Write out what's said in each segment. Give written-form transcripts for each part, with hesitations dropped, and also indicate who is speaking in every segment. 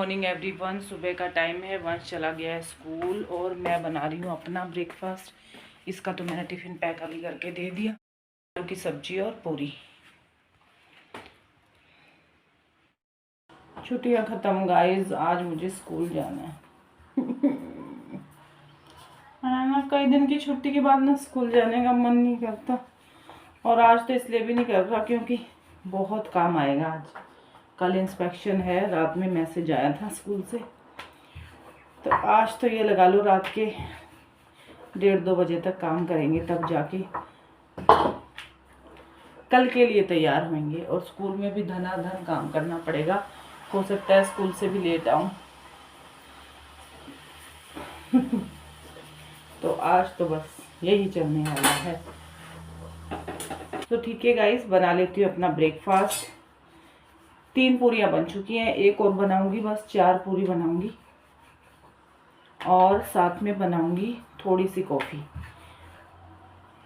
Speaker 1: Morning everyone. सुबह का time है, वंश चला गया है स्कूल और मैं बना रही हूँ अपना ब्रेकफास्ट। इसका तो मैंने टिफ़िन पैक अभी करके दे दिया। आलू की सब्जी और पूरी। छुट्टियाँ ख़त्म गाइस, आज मुझे स्कूल जाना है। ना कई दिन की छुट्टी के बाद ना स्कूल जाने का मन नहीं करता। और आज तो इसलिए भी नहीं कर रहा क्योंकि बहुत काम आएगा आज। कल इंस्पेक्शन है, रात में मैसेज आया था स्कूल से। तो आज तो ये लगा लो रात के 1:30-2 बजे तक काम करेंगे, तब जाके कल के लिए तैयार होंगे। और स्कूल में भी धनाधन काम करना पड़ेगा। हो सकता है स्कूल से भी लेट आऊँ। तो आज तो बस यही चलने वाला है। तो ठीक है गाइस, बना लेती हूँ अपना ब्रेकफास्ट। 3 पूरियाँ बन चुकी हैं, एक और बनाऊंगी, बस 4 पूरी बनाऊंगी। और साथ में बनाऊंगी थोड़ी सी कॉफ़ी।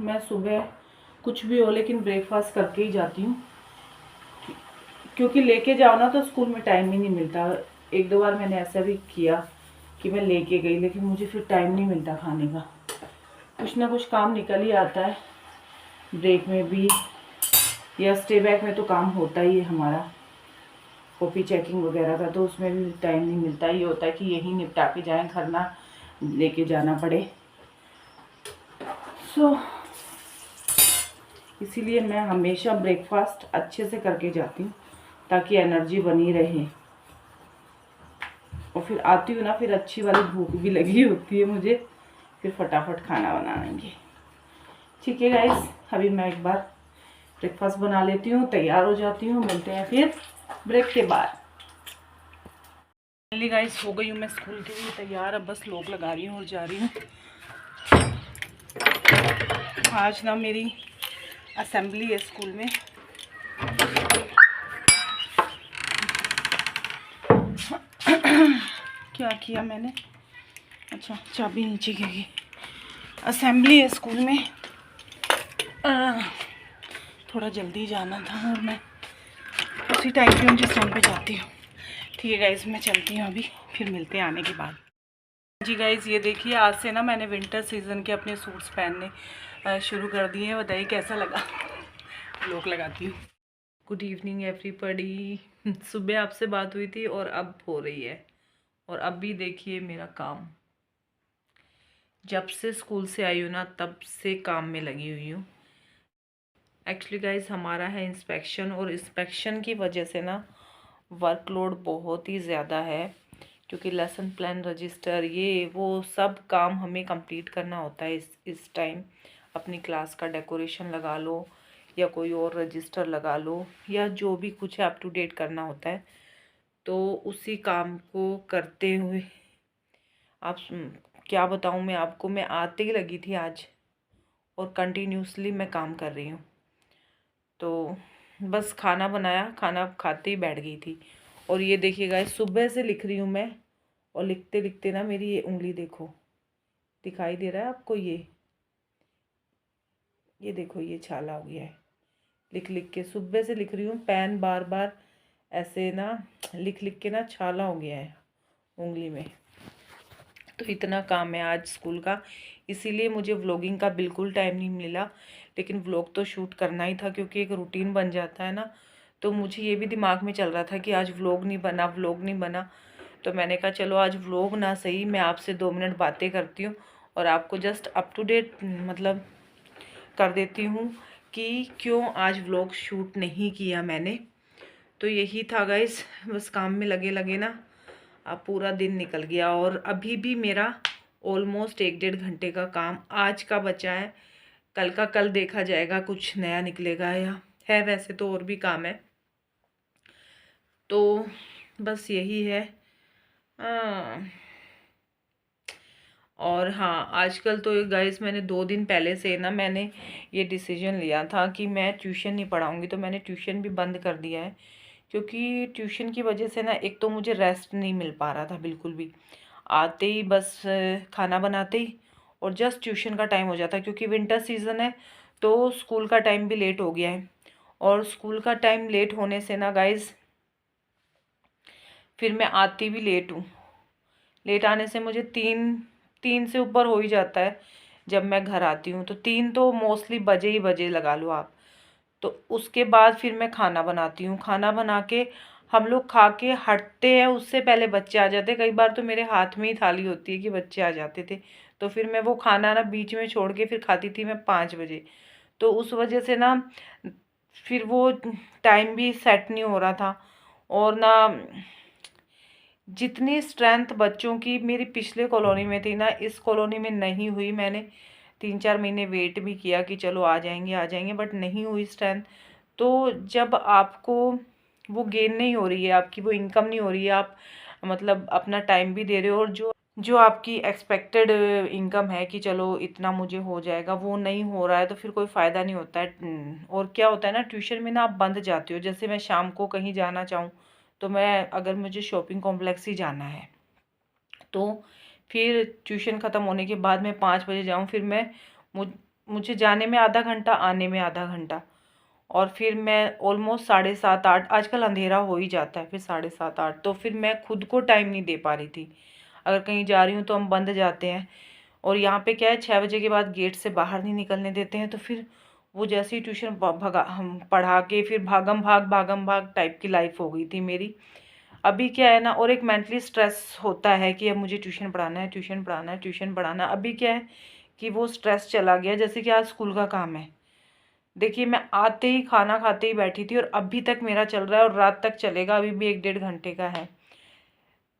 Speaker 1: मैं सुबह कुछ भी हो लेकिन ब्रेकफास्ट करके ही जाती हूँ, क्योंकि लेके जाओ ना तो स्कूल में टाइम ही नहीं मिलता। 1-2 बार मैंने ऐसा भी किया कि मैं लेके गई, लेकिन मुझे फिर टाइम नहीं मिलता खाने का। कुछ ना कुछ काम निकल ही आता है। ब्रेक में भी या स्टे बैक में तो काम होता ही है हमारा, कॉपी चेकिंग वगैरह का, तो उसमें भी टाइम नहीं मिलता। ये होता है कि यही निपटा के जाएं, घर ना लेके जाना पड़े। इसीलिए मैं हमेशा ब्रेकफास्ट अच्छे से करके जाती हूँ ताकि एनर्जी बनी रहे। और फिर आती हूँ ना, फिर अच्छी वाली भूख भी लगी होती है मुझे, फिर फटाफट खाना बनाएंगे। ठीक है गाइस, अभी मैं एक बार ब्रेकफास्ट बना लेती हूँ, तैयार हो जाती हूँ। मिलते हैं फिर ब्रेक के बाद। फाइनली गाइस हो गई हूँ मैं स्कूल के लिए तैयार। अब बस लॉक लगा रही हूँ और जा रही हूँ। आज ना मेरी असेंबली है स्कूल में। क्या किया मैंने, अच्छा चाबी नीचे गिर गई। असेंबली है स्कूल में, थोड़ा जल्दी जाना था और मैं उसी टाइम पे हूँ जिस टाइम पे जाती हूँ। ठीक है गाइस, मैं चलती हूँ अभी, फिर मिलते हैं आने के बाद। जी गाइस, ये देखिए आज से ना मैंने विंटर सीज़न के अपने सूट्स पहनने शुरू कर दिए हैं। बताइए कैसा लगा। लोग लगाती हूँ। Good evening everybody. सुबह आपसे बात हुई थी और अब हो रही है। और अब भी देखिए मेरा काम, जब से स्कूल से आई हूँ ना तब से काम में लगी हुई हूँ। एक्चुअली गाइस हमारा है इंस्पेक्शन, और इंस्पेक्शन की वजह से ना वर्कलोड बहुत ही ज़्यादा है, क्योंकि लेसन प्लान, रजिस्टर, ये वो सब काम हमें कंप्लीट करना होता है इस टाइम। अपनी क्लास का डेकोरेशन लगा लो या कोई और रजिस्टर लगा लो, या जो भी कुछ है अप टू डेट करना होता है। तो उसी काम को करते हुए आप क्या बताऊँ मैं आपको, मैं आते ही लगी थी आज और कंटिन्यूसली मैं काम कर रही हूँ। तो बस खाना बनाया, खाना खाते ही बैठ गई थी। और ये देखिए गाइस, सुबह से लिख रही हूँ मैं, और लिखते लिखते ना मेरी ये उंगली देखो, दिखाई दे रहा है आपको? ये देखो, ये छाला हो गया है। लिख लिख के सुबह से लिख रही हूँ, पेन बार बार ऐसे ना लिख लिख के ना छाला हो गया है उंगली में। तो इतना काम है आज स्कूल का, इसीलिए मुझे व्लॉगिंग का बिल्कुल टाइम नहीं मिला। लेकिन व्लॉग तो शूट करना ही था, क्योंकि एक रूटीन बन जाता है ना। तो मुझे ये भी दिमाग में चल रहा था कि आज व्लॉग नहीं बना, व्लॉग नहीं बना। तो मैंने कहा चलो आज व्लॉग ना सही, मैं आपसे 2 मिनट बातें करती हूँ और आपको जस्ट अप टू डेट मतलब कर देती हूँ कि क्यों आज व्लॉग शूट नहीं किया मैंने। तो यही था गाइस, बस काम में लगे लगे ना अब पूरा दिन निकल गया। और अभी भी मेरा ऑलमोस्ट 1-1.5 घंटे का काम आज का बचा है। कल का कल देखा जाएगा, कुछ नया निकलेगा या है। वैसे तो और भी काम है, तो बस यही है। और हाँ, आजकल तो गाइस मैंने 2 दिन पहले से ना मैंने ये डिसीजन लिया था कि मैं ट्यूशन नहीं पढ़ाऊँगी। तो मैंने ट्यूशन भी बंद कर दिया है, क्योंकि ट्यूशन की वजह से ना एक तो मुझे रेस्ट नहीं मिल पा रहा था बिल्कुल भी। आते ही बस खाना बनाते ही और जस्ट ट्यूशन का टाइम हो जाता है, क्योंकि विंटर सीज़न है तो स्कूल का टाइम भी लेट हो गया है। और स्कूल का टाइम लेट होने से ना गाइस फिर मैं आती भी लेट हूँ। लेट आने से मुझे 3 से ऊपर हो ही जाता है जब मैं घर आती हूँ, तो 3 तो मोस्टली बजे ही बजे लगा लो आप। तो उसके बाद फिर मैं खाना बनाती हूँ। खाना बना के हम लोग खा के हटते हैं, उससे पहले बच्चे आ जाते हैं। कई बार तो मेरे हाथ में ही थाली होती है कि बच्चे आ जाते थे, तो फिर मैं वो खाना ना बीच में छोड़ के फिर खाती थी मैं 5 बजे। तो उस वजह से ना फिर वो टाइम भी सेट नहीं हो रहा था। और ना जितनी स्ट्रेंथ बच्चों की मेरी पिछले कॉलोनी में थी ना, इस कॉलोनी में नहीं हुई। मैंने 3-4 महीने वेट भी किया कि चलो आ जाएंगे, बट नहीं हुई स्ट्रेंथ। तो जब आपको वो गेन नहीं हो रही है, आपकी वो इनकम नहीं हो रही है, आप मतलब अपना टाइम भी दे रहे हो और जो जो आपकी एक्सपेक्टेड इनकम है कि चलो इतना मुझे हो जाएगा, वो नहीं हो रहा है, तो फिर कोई फ़ायदा नहीं होता है। और क्या होता है ना, ट्यूशन में ना आप बंद जाते हो। जैसे मैं शाम को कहीं जाना चाहूँ, तो मैं अगर मुझे शॉपिंग कॉम्प्लेक्स ही जाना है, तो फिर ट्यूशन ख़त्म होने के बाद मैं 5 बजे जाऊँ, फिर मुझे जाने में आधा घंटा, आने में आधा घंटा, और फिर मैं ऑलमोस्ट 7:30-8, आजकल अंधेरा हो ही जाता है, फिर 7:30-8, तो फिर मैं खुद को टाइम नहीं दे पा रही थी। अगर कहीं जा रही हूँ तो हम बंद जाते हैं, और यहाँ पे क्या है, 6 बजे के बाद गेट से बाहर नहीं निकलने देते हैं। तो फिर वो जैसे ही ट्यूशन भगा हम पढ़ा के फिर भागम भाग टाइप की लाइफ हो गई थी मेरी। अभी क्या है ना, और एक मेंटली स्ट्रेस होता है कि अब मुझे ट्यूशन पढ़ाना है, ट्यूशन पढ़ाना है, ट्यूशन पढ़ाना। अभी क्या है कि वो स्ट्रेस चला गया, जैसे कि आज स्कूल का काम है। देखिए मैं आते ही खाना खाते ही बैठी थी और अभी तक मेरा चल रहा है, और रात तक चलेगा, अभी भी 1-1.5 घंटे का है।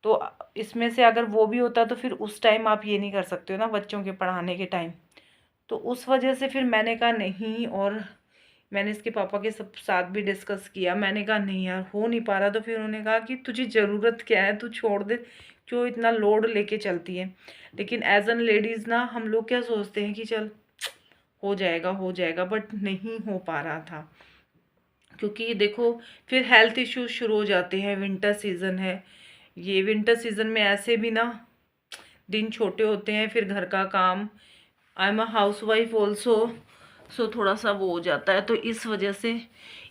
Speaker 1: तो इसमें से अगर वो भी होता तो फिर उस टाइम आप ये नहीं कर सकते हो ना, बच्चों के पढ़ाने के टाइम। तो उस वजह से फिर मैंने कहा नहीं, और मैंने इसके पापा के सब साथ भी डिस्कस किया। मैंने कहा नहीं यार, हो नहीं पा रहा। तो फिर उन्होंने कहा कि तुझे ज़रूरत क्या है, तू छोड़ दे, क्यों इतना लोड लेके चलती है। लेकिन एज एन लेडीज़ ना हम लोग क्या सोचते हैं कि चल हो जाएगा, बट नहीं हो पा रहा था। क्योंकि देखो फिर हेल्थ इश्यूज शुरू हो जाते हैं, विंटर सीज़न है, ये विंटर सीज़न में ऐसे भी ना दिन छोटे होते हैं, फिर घर का काम, I am a housewife also, so थोड़ा सा वो हो जाता है। तो इस वजह से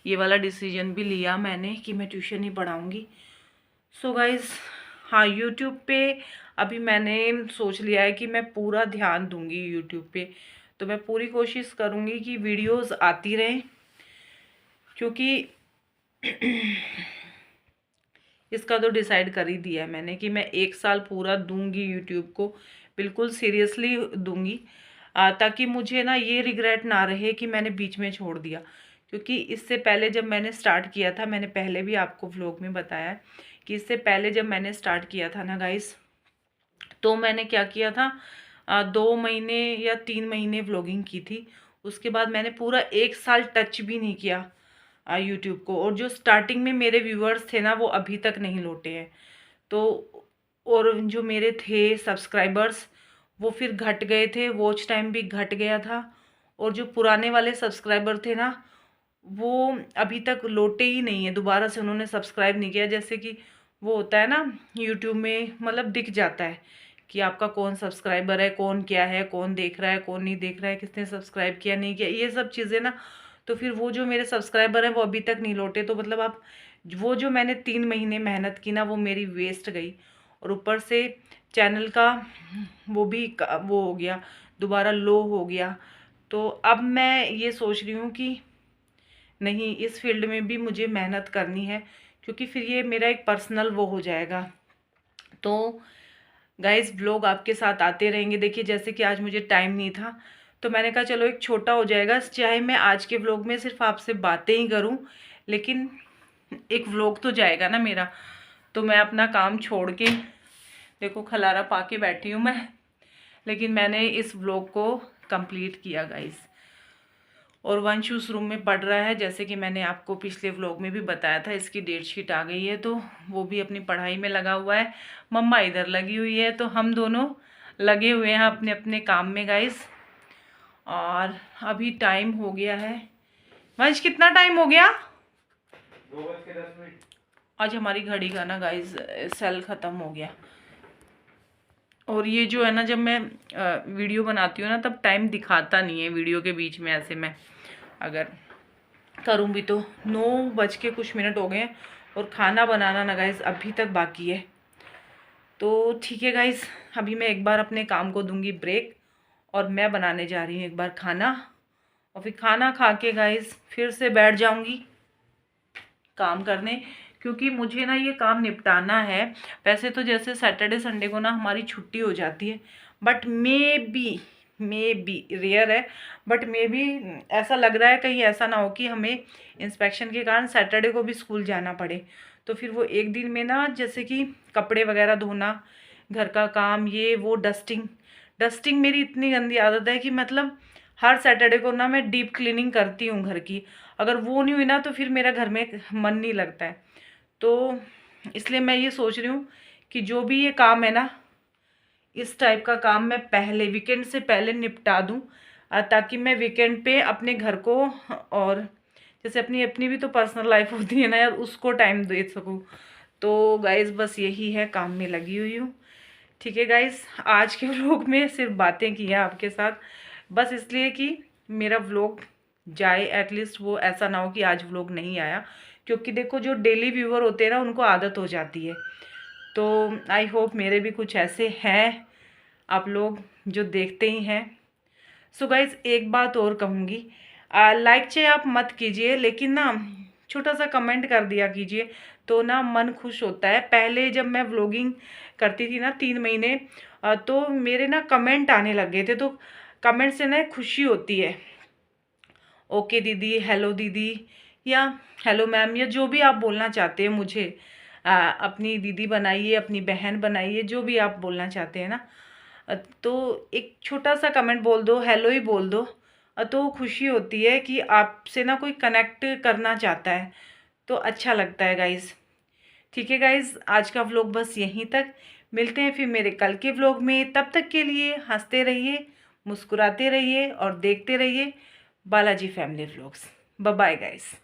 Speaker 1: ये वाला डिसीजन भी लिया मैंने कि मैं ट्यूशन ही पढ़ाऊँगी। सो गाइज़, हाँ यूट्यूब पे अभी मैंने सोच लिया है कि मैं पूरा ध्यान दूँगी यूट्यूब पे। तो मैं पूरी कोशिश करूँगी कि वीडियोज़ आती रहें, क्योंकि इसका तो डिसाइड कर ही दिया है मैंने कि मैं 1 साल पूरा दूंगी यूट्यूब को, बिल्कुल सीरियसली दूंगी, ताकि मुझे ना ये रिग्रेट ना रहे कि मैंने बीच में छोड़ दिया। क्योंकि इससे पहले जब मैंने स्टार्ट किया था, मैंने पहले भी आपको व्लॉग में बताया है कि इससे पहले जब मैंने स्टार्ट किया था ना गाइस, तो मैंने क्या किया था, 2 महीने या 3 महीने व्लॉगिंग की थी। उसके बाद मैंने पूरा 1 साल टच भी नहीं किया यूट्यूब को। और जो स्टार्टिंग में मेरे व्यूअर्स थे ना, वो अभी तक नहीं लौटे हैं। तो और जो मेरे थे सब्सक्राइबर्स, वो फिर घट गए थे, वॉच टाइम भी घट गया था। और जो पुराने वाले सब्सक्राइबर थे ना, वो अभी तक लौटे ही नहीं है, दोबारा से उन्होंने सब्सक्राइब नहीं किया। जैसे कि वो होता है ना यूट्यूब में, मतलब दिख जाता है कि आपका कौन सब्सक्राइबर है, कौन क्या है, कौन देख रहा है, कौन नहीं देख रहा है, किसने सब्सक्राइब किया नहीं किया, ये सब चीज़ें ना। तो फिर वो जो मेरे सब्सक्राइबर हैं वो अभी तक नहीं लौटे। तो मतलब आप वो जो मैंने 3 महीने मेहनत की ना, वो मेरी वेस्ट गई। और ऊपर से चैनल का वो भी वो हो गया, दोबारा लो हो गया। तो अब मैं ये सोच रही हूँ कि नहीं, इस फील्ड में भी मुझे मेहनत करनी है, क्योंकि फिर ये मेरा एक पर्सनल वो हो जाएगा। तो गाइस व्लॉग आपके साथ आते रहेंगे। देखिए जैसे कि आज मुझे टाइम नहीं था, तो मैंने कहा चलो एक छोटा हो जाएगा, चाहे मैं आज के व्लॉग में सिर्फ आपसे बातें ही करूं, लेकिन एक व्लॉग तो जाएगा ना मेरा। तो मैं अपना काम छोड़ के, देखो खलारा पा के बैठी हूँ मैं, लेकिन मैंने इस व्लॉग को कंप्लीट किया गाइस। और वंश उस रूम में पढ़ रहा है, जैसे कि मैंने आपको पिछले व्लॉग में भी बताया था। इसकी डेट शीट आ गई है, तो वो भी अपनी पढ़ाई में लगा हुआ है। मम्मा इधर लगी हुई है, तो हम दोनों लगे हुए हैं अपने अपने काम में गाइस। और अभी टाइम हो गया है, वंश कितना टाइम हो गया?
Speaker 2: 2:10।
Speaker 1: आज हमारी घड़ी का ना गाइस सेल ख़त्म हो गया। और ये जो है ना, जब मैं वीडियो बनाती हूँ ना, तब टाइम दिखाता नहीं है वीडियो के बीच में। ऐसे मैं अगर करूँ भी तो 9 बज के कुछ मिनट हो गए हैं, और खाना बनाना ना गाइस अभी तक बाकी है। तो ठीक है गाइस, अभी मैं एक बार अपने काम को दूंगी ब्रेक और मैं बनाने जा रही हूँ एक बार खाना, और फिर खाना खा के गाइस फिर से बैठ जाऊंगी काम करने, क्योंकि मुझे ना ये काम निपटाना है। वैसे तो जैसे सैटरडे संडे को ना हमारी छुट्टी हो जाती है, बट मे बी रेयर है, बट मे बी ऐसा लग रहा है कहीं ऐसा ना हो कि हमें इंस्पेक्शन के कारण सैटरडे को भी स्कूल जाना पड़े। तो फिर वो एक दिन में ना जैसे कि कपड़े वगैरह धोना, घर का काम, ये वो, डस्टिंग मेरी इतनी गंदी आदत है कि मतलब हर सैटरडे को ना मैं डीप क्लीनिंग करती हूँ घर की। अगर वो नहीं हुई ना तो फिर मेरा घर में मन नहीं लगता है। तो इसलिए मैं ये सोच रही हूँ कि जो भी ये काम है ना, इस टाइप का काम मैं पहले वीकेंड से पहले निपटा दूँ, ताकि मैं वीकेंड पे अपने घर को, और जैसे अपनी अपनी भी तो पर्सनल लाइफ होती है ना यार, उसको टाइम दे सकूँ। तो गाइज़ बस यही है, काम में लगी हुई हूँ। ठीक है गाइज़, आज के व्लॉग में सिर्फ बातें की हैं आपके साथ, बस इसलिए कि मेरा व्लॉग जाए, एटलीस्ट वो ऐसा ना हो कि आज व्लॉग नहीं आया, क्योंकि देखो जो डेली व्यूअर होते हैं ना उनको आदत हो जाती है। तो आई होप मेरे भी कुछ ऐसे हैं आप लोग जो देखते ही हैं। सो गाइज एक बात और कहूँगी, लाइक चाहे आप मत कीजिए, लेकिन ना छोटा सा कमेंट कर दिया कीजिए, तो ना मन खुश होता है। पहले जब मैं व्लॉगिंग करती थी ना 3 महीने, तो मेरे ना कमेंट आने लग गए थे, तो कमेंट से ना खुशी होती है। ओके दीदी, हेलो दीदी, या हेलो मैम, या जो भी आप बोलना चाहते हैं मुझे, अपनी दीदी बनाइए, अपनी बहन बनाइए, जो भी आप बोलना चाहते हैं ना, तो एक छोटा सा कमेंट बोल दो, हेलो ही बोल दो, तो खुशी होती है कि आपसे ना कोई कनेक्ट करना चाहता है, तो अच्छा लगता है गाइज़। ठीक है गाइज़, आज का व्लॉग बस यहीं तक, मिलते हैं फिर मेरे कल के व्लॉग में। तब तक के लिए हंसते रहिए, मुस्कुराते रहिए और देखते रहिए Balaji family vlogs. Bye bye guys.